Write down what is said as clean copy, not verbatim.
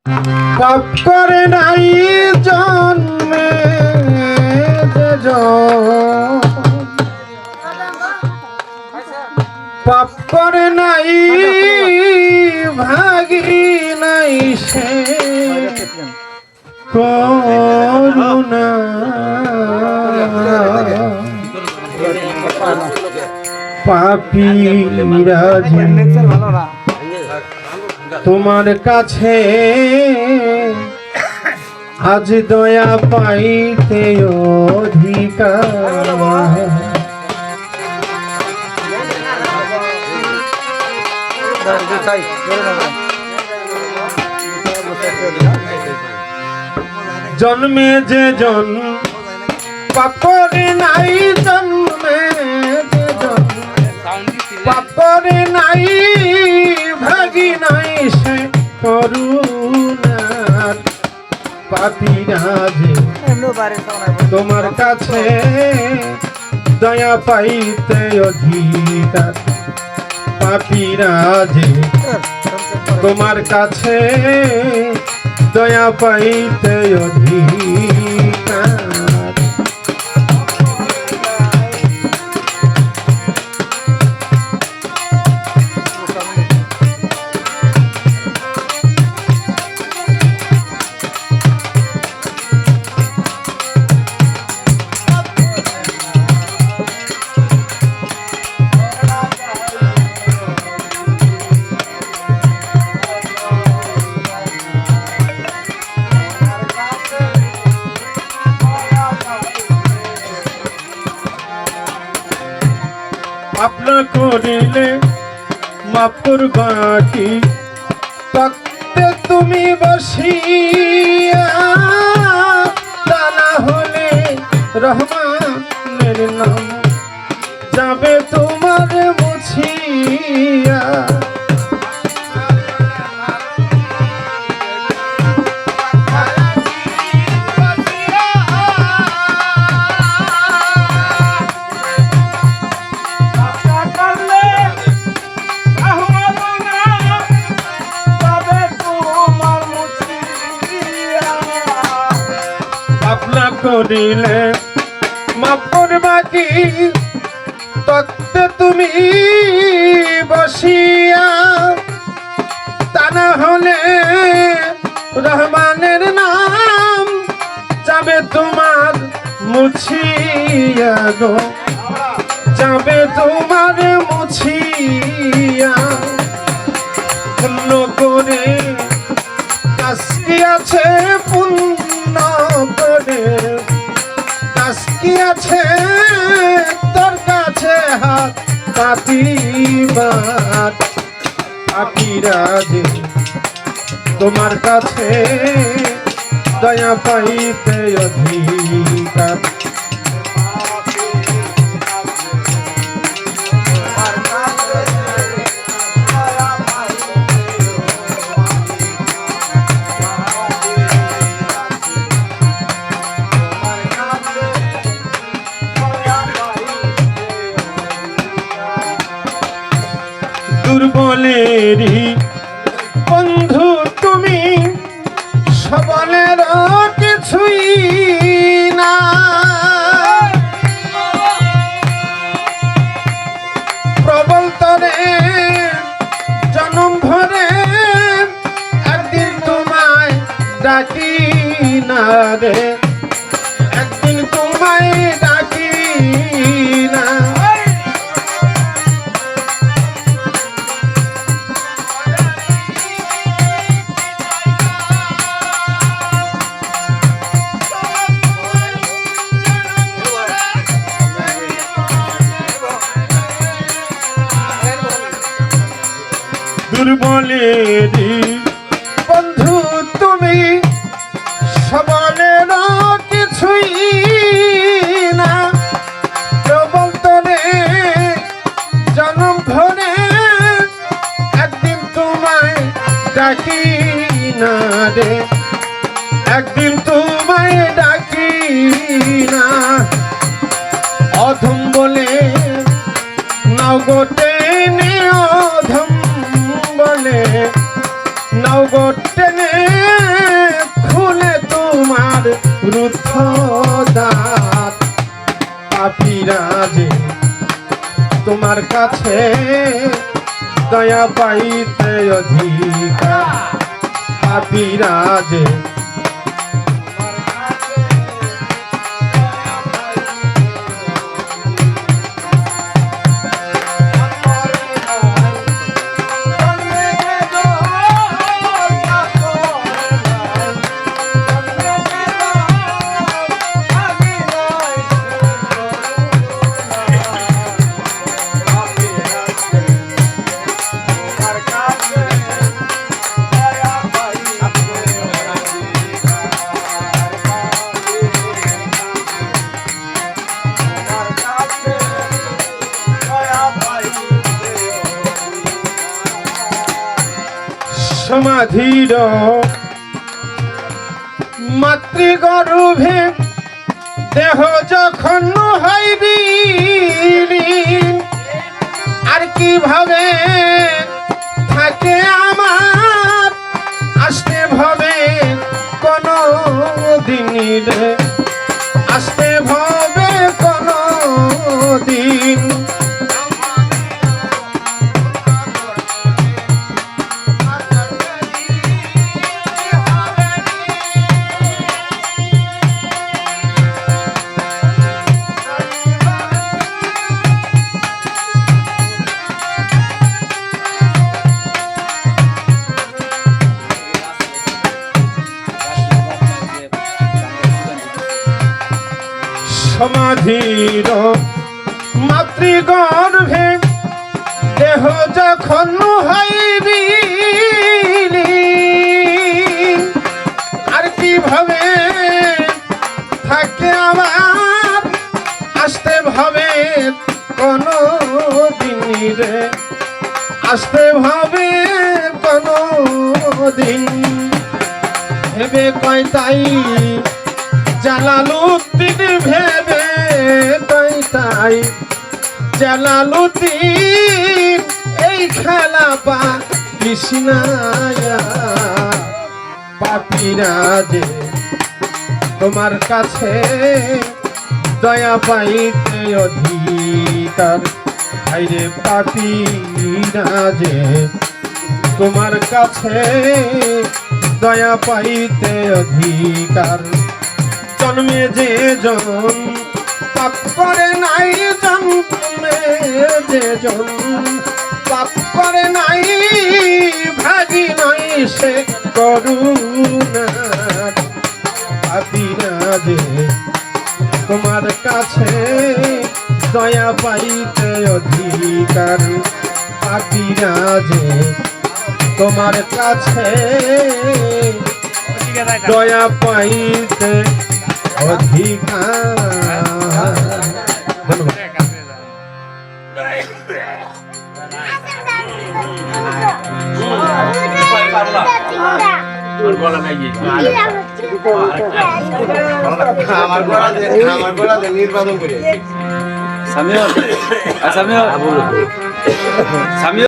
পাপ করে নাই জন্মে পাপ করে নাই ভাগি নাই সে করুণা পাপীরা তোমার কাছে আজ দয়া পাইতে অধিকার জন্মে যে জন পাপরে নাই জন্মে যে জন পাপরে নাই ভাগি নাই সে করুণার পাপীরা যে তোমার কাছে দয়া পাইতে অধিকার পাপীরা যে তোমার কাছে দয়া পাইতে অধিকার আপনা করিলে মাফ করবা কি তক্তে তুমি বসিয়া তা না হলে রহমানের নাম যাবে তোমার মুছিয়া করিলে মাফ করবা কি তত্ত্বে তুমি বসিয়া তা না হলে রহমানের নাম যাবে তোমার মুছিয়া গো যাবে তোমার মুছিয়া পূর্ণ করে কাজটি আছে পূর্ণ করে কি আছে তোর কাছে হাত পাতিবার পাপীরা যে তোমার কাছে দয়া পাইতে অধিকার দুর্বলেরই বন্ধু তুমি সবলের কিছুই না প্রবল তরে জনম ভরে একদিন তোমায় ডাকি না রে একদিন তোমায় ডাকি না দুর্বলেরই বন্ধু তুমি সবলের কিছুই না প্রবল তরে জনম ভরে একদিন তোমায় ডাকি না রে একদিন তোমায় ডাকি না অধম বলে নাও গোটে নে অধম বলে নাও গোটে নে রুদ্ধ দাঁত পাপীরা যে তোমার কাছে দয়া পাইতে অধিকার পাপীরা যে সমাধির মাতৃগর্ভে দেহ যখন হইবি আর কিভাবে থাকে আমার আসতে ভবে কোন দিন আসতে ভবে কোন দিন সমাধির মাতৃগর্ভে দেহ যখন হইবি আর কিভাবে থাকে আমার আসতে ভাবে কোন দিন রে আসতে ভাবে কোন দিন ভেবে কয় তাই জালালুদ্দিন ভেবে তাই জালালুদ্দিন এই খেলা পা কৃষ্ণায়া পাপীরা যে তোমার কাছে দয়া পাইতে অধিকার আইরে পাপীরা যে তোমার কাছে দয়া পাইতে অধিকার জন্মে যে জন পাপ করে নাই জন্মে যে জন পাপ করে নাই ভাগি নাই সে করুণার পাপীরা যে তোমার কাছে দয়া পাইতে অধিকার পাপীরা যে তোমার কাছে দয়া পাইতে অধিকার আমার গলা নির্বাচন করে